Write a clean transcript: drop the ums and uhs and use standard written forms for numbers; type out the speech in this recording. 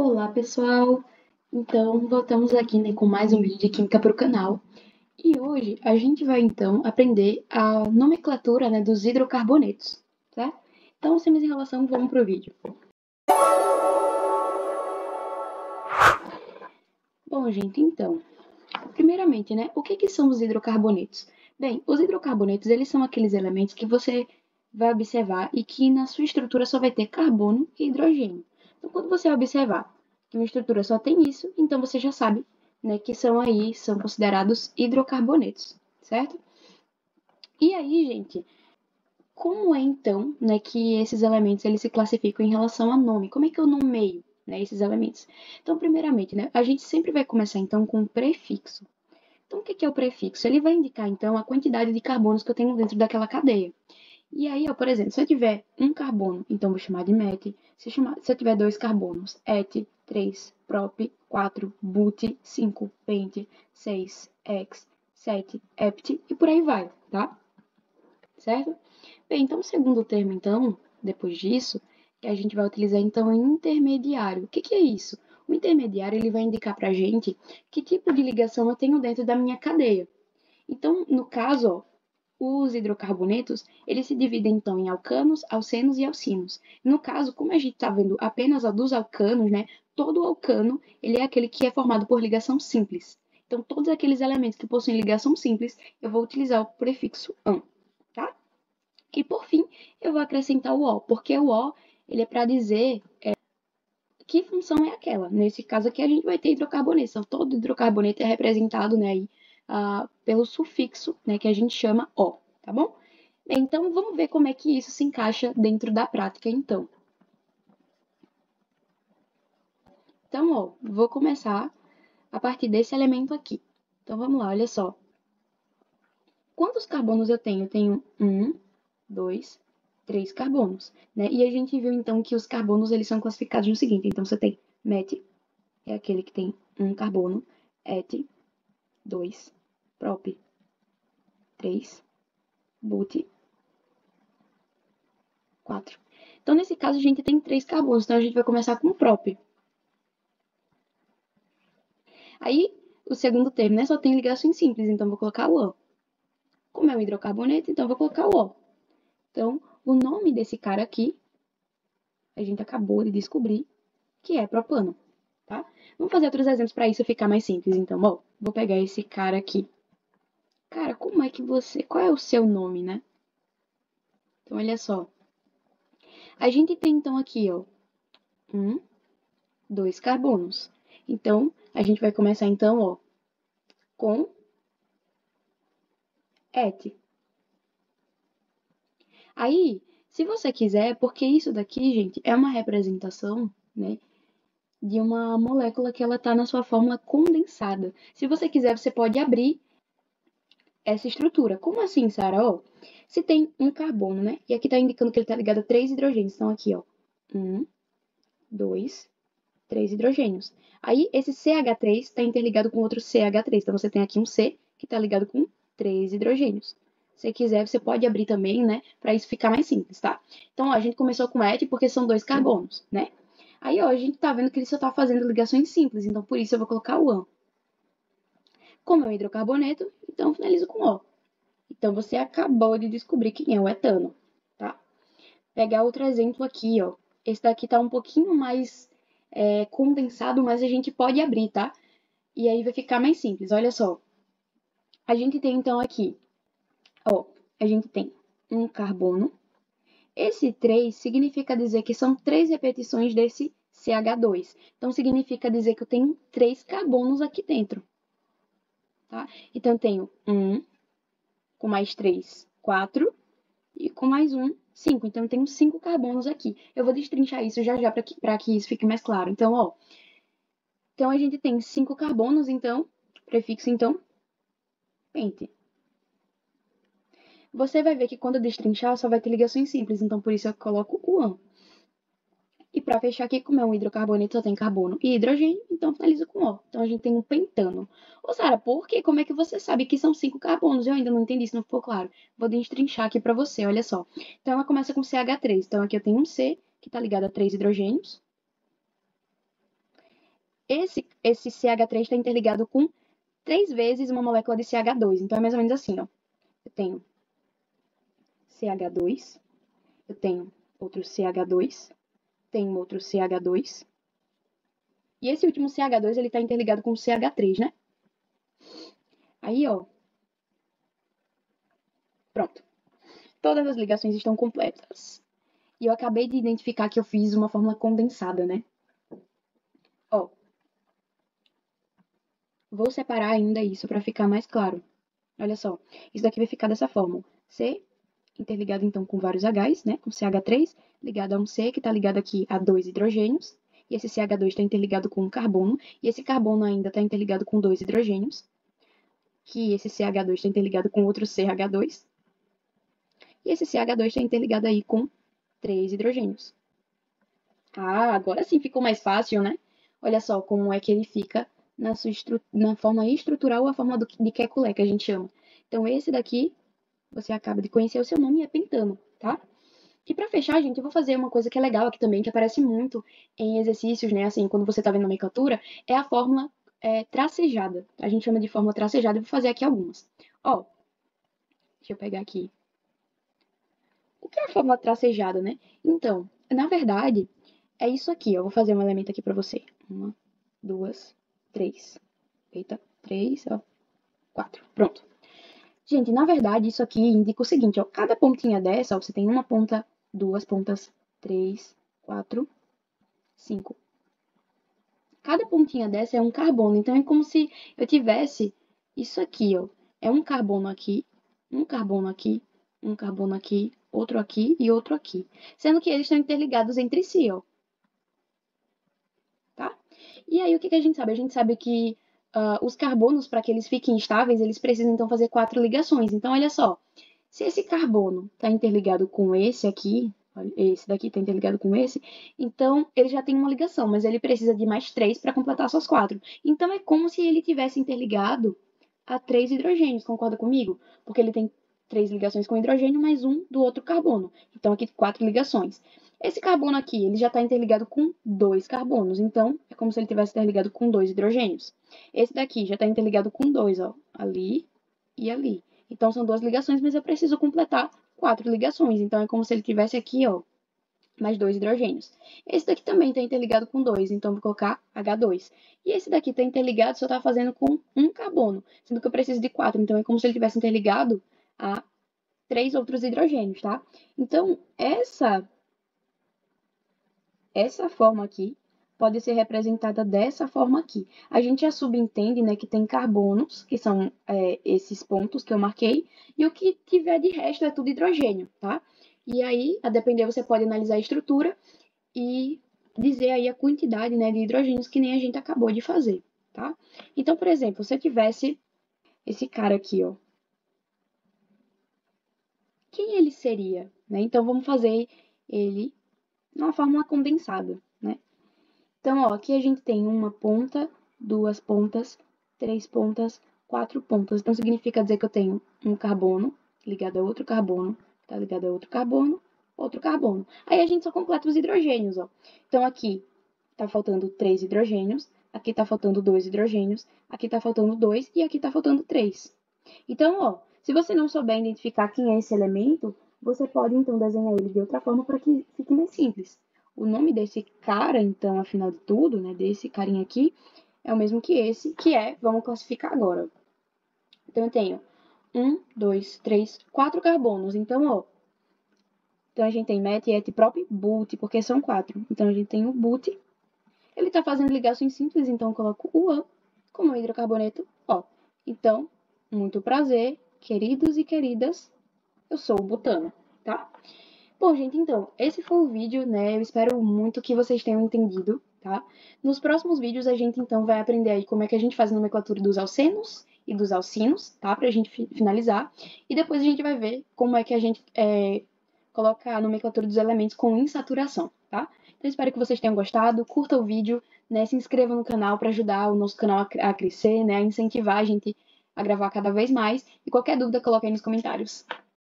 Olá, pessoal! Então, voltamos aqui, né, com mais um vídeo de Química para o canal. E hoje a gente vai, então, aprender a nomenclatura, né, dos hidrocarbonetos, tá? Então, sem mais enrolação, vamos para o vídeo. Bom, gente, então, primeiramente, né, o que são os hidrocarbonetos? Bem, os hidrocarbonetos, eles são aqueles elementos que você vai observar e que na sua estrutura só vai ter carbono e hidrogênio. Então, quando você observar que uma estrutura só tem isso, então você já sabe, né, que são considerados hidrocarbonetos, certo? E aí, gente, como é então, né, que esses elementos eles se classificam em relação a nome? Como é que eu nomeio, né, esses elementos? Então, primeiramente, né, a gente sempre vai começar então com um prefixo. Então, o que é o prefixo? Ele vai indicar então a quantidade de carbonos que eu tenho dentro daquela cadeia. E aí, ó, por exemplo, se eu tiver um carbono, então vou chamar de met. Se eu tiver dois carbonos, et, 3, prop, 4, but, 5, pent, 6, ex, 7, hept e por aí vai, tá? Certo? Bem, então o segundo termo, então, depois disso, que a gente vai utilizar então o intermediário. O que é isso? O intermediário ele vai indicar para a gente que tipo de ligação eu tenho dentro da minha cadeia. Então, no caso, ó, os hidrocarbonetos, eles se dividem então em alcanos, alcenos e alcinos. No caso, como a gente está vendo apenas a dos alcanos, né? Todo alcano, ele é aquele que é formado por ligação simples. Então, todos aqueles elementos que possuem ligação simples, eu vou utilizar o prefixo -ão, tá? E por fim, eu vou acrescentar o O, porque o O, ele é para dizer que função é aquela. Nesse caso aqui, a gente vai ter hidrocarboneto. Então, todo hidrocarboneto é representado, né, aí, pelo sufixo, né, que a gente chama O, tá bom? Bem, então, vamos ver como é que isso se encaixa dentro da prática, então. Então, ó, vou começar a partir desse elemento aqui. Então, vamos lá, olha só. Quantos carbonos eu tenho? Eu tenho 1, 2, 3 carbonos, né? E a gente viu, então, que os carbonos, eles são classificados no seguinte. Então, você tem met, é aquele que tem um carbono, et, 2, prop, 3, but, 4. Então, nesse caso, a gente tem 3 carbonos, então a gente vai começar com o prop. Aí, o segundo termo, né, só tem ligações simples, então vou colocar o -ão. Como é um hidrocarboneto, então vou colocar o -ol. Então, o nome desse cara aqui, a gente acabou de descobrir que é propano, tá? Vamos fazer outros exemplos para isso ficar mais simples, então. Ó, vou pegar esse cara aqui. Cara, como é que você... Qual é o seu nome, né? Então, olha só. A gente tem, então, aqui, ó, 2 carbonos. Então, a gente vai começar, então, ó, com et. Aí, se você quiser, porque isso daqui, gente, é uma representação, né, de uma molécula que ela está na sua fórmula condensada. Se você quiser, você pode abrir essa estrutura. Como assim, Sara? Ó, se tem um carbono, né? E aqui está indicando que ele está ligado a 3 hidrogênios. Então, aqui, ó, 1, 2, 3 hidrogênios. Aí, esse CH3 está interligado com outro CH3. Então, você tem aqui um C que está ligado com 3 hidrogênios. Se você quiser, você pode abrir também, né? Para isso ficar mais simples, tá? Então, ó, a gente começou com et porque são 2 carbonos, né? Aí, ó, a gente tá vendo que ele só tá fazendo ligações simples. Então, por isso, eu vou colocar o -ão. Como é um hidrocarboneto, então finalizo com O. Então, você acabou de descobrir quem é o etano, tá? Pegar outro exemplo aqui, ó. Esse daqui tá um pouquinho mais condensado, mas a gente pode abrir, tá? E aí vai ficar mais simples, olha só. A gente tem, então, aqui, ó, a gente tem um carbono. Esse 3 significa dizer que são 3 repetições desse CH2. Então, significa dizer que eu tenho 3 carbonos aqui dentro, tá? Então, eu tenho 1, com mais 3, 4, e com mais 1, 5. Então, eu tenho 5 carbonos aqui. Eu vou destrinchar isso já já para que isso fique mais claro. Então, ó, então a gente tem 5 carbonos, então, prefixo, então, pente. Você vai ver que quando eu destrinchar, só vai ter ligações simples, então por isso eu coloco o -ão. E para fechar aqui, como é um hidrocarboneto, só tem carbono e hidrogênio, então finaliza com O. Então a gente tem um pentano. Ô, Sara, por quê? Como é que você sabe que são 5 carbonos? Eu ainda não entendi, isso não ficou claro. Vou destrinchar aqui para você, olha só. Então ela começa com CH3. Então aqui eu tenho um C, que está ligado a 3 hidrogênios. esse CH3 está interligado com 3 vezes uma molécula de CH2. Então, é mais ou menos assim, ó. Eu tenho CH2, eu tenho outro CH2, tenho outro CH2. E esse último CH2, ele está interligado com o CH3, né? Aí, ó. Pronto. Todas as ligações estão completas. E eu acabei de identificar que eu fiz uma fórmula condensada, né? Ó. Vou separar ainda isso para ficar mais claro. Olha só. Isso daqui vai ficar dessa forma. C interligado, então, com vários Hs, né? Com CH3, ligado a um C, que está ligado aqui a 2 hidrogênios. E esse CH2 está interligado com um carbono. E esse carbono ainda está interligado com 2 hidrogênios. Que esse CH2 está interligado com outro CH2. E esse CH2 está interligado aí com 3 hidrogênios. Ah, agora sim ficou mais fácil, né? Olha só como é que ele fica na forma estrutural, a forma de Kekulé, que a gente chama. Então, esse daqui, você acaba de conhecer o seu nome, é pentano, tá? E para fechar, gente, eu vou fazer uma coisa que é legal aqui também, que aparece muito em exercícios, né? Assim, quando você tá vendo nomenclatura, é a fórmula tracejada. A gente chama de fórmula tracejada, eu vou fazer aqui algumas. Ó, deixa eu pegar aqui. O que é a fórmula tracejada, né? Então, na verdade, é isso aqui, ó. Eu vou fazer um elemento aqui para você. 1, 2, 3. Eita, 3, ó, 4. Pronto. Gente, na verdade, isso aqui indica o seguinte, ó. Cada pontinha dessa, ó, você tem uma ponta, duas pontas, 3, 4, 5. Cada pontinha dessa é um carbono. Então, é como se eu tivesse isso aqui, ó. É um carbono aqui, um carbono aqui, um carbono aqui, outro aqui e outro aqui. Sendo que eles estão interligados entre si, ó. Tá? E aí, o que que a gente sabe? A gente sabe que os carbonos, para que eles fiquem estáveis, eles precisam, então, fazer 4 ligações. Então, olha só. Se esse carbono está interligado com esse aqui, esse daqui está interligado com esse, então ele já tem uma ligação, mas ele precisa de mais 3 para completar suas 4. Então é como se ele tivesse interligado a 3 hidrogênios, concorda comigo? Porque ele tem 3 ligações com hidrogênio mais um do outro carbono. Então aqui 4 ligações. Esse carbono aqui, ele já está interligado com 2 carbonos, então é como se ele tivesse interligado com 2 hidrogênios. Esse daqui já está interligado com 2, ó, ali e ali. Então, são 2 ligações, mas eu preciso completar 4 ligações. Então, é como se ele tivesse aqui, ó, mais 2 hidrogênios. Esse daqui também está interligado com 2, então vou colocar H2. E esse daqui está interligado, só está fazendo com um carbono, sendo que eu preciso de 4. Então, é como se ele tivesse interligado a 3 outros hidrogênios, tá? Então, essa forma aqui pode ser representada dessa forma aqui. A gente já subentende, né, que tem carbonos, que são esses pontos que eu marquei, e o que tiver de resto é tudo hidrogênio, tá? E aí, a depender, você pode analisar a estrutura e dizer aí a quantidade, né, de hidrogênios que nem a gente acabou de fazer, tá? Então, por exemplo, se eu tivesse esse cara aqui, ó, quem ele seria, né? Então, vamos fazer ele numa fórmula condensada, né? Então, ó, aqui a gente tem uma ponta, duas pontas, três pontas, quatro pontas. Então, significa dizer que eu tenho um carbono ligado a outro carbono, tá ligado a outro carbono, outro carbono. Aí a gente só completa os hidrogênios, ó. Então, aqui tá faltando 3 hidrogênios, aqui tá faltando 2 hidrogênios, aqui tá faltando 2 e aqui tá faltando 3. Então, ó, se você não souber identificar quem é esse elemento, você pode, então, desenhar ele de outra forma para que fique mais simples. O nome desse cara, então, afinal de tudo, né, desse carinha aqui, é o mesmo que esse, que é, vamos classificar agora. Então, eu tenho 1, 2, 3, 4 carbonos. Então, ó, então a gente tem met, et, prop, but, porque são 4. Então, a gente tem o but. Ele está fazendo ligações simples, então eu coloco o an como hidrocarboneto O. Então, muito prazer, queridos e queridas, eu sou o butano, tá? Bom, gente, então, esse foi o vídeo, né? Eu espero muito que vocês tenham entendido, tá? Nos próximos vídeos a gente, então, vai aprender aí como é que a gente faz a nomenclatura dos alcenos e dos alcinos, tá? Pra gente finalizar. E depois a gente vai ver como é que a gente coloca a nomenclatura dos elementos com insaturação, tá? Então, espero que vocês tenham gostado. Curta o vídeo, né? Se inscreva no canal para ajudar o nosso canal a crescer, né? A incentivar a gente a gravar cada vez mais. E qualquer dúvida, coloque aí nos comentários.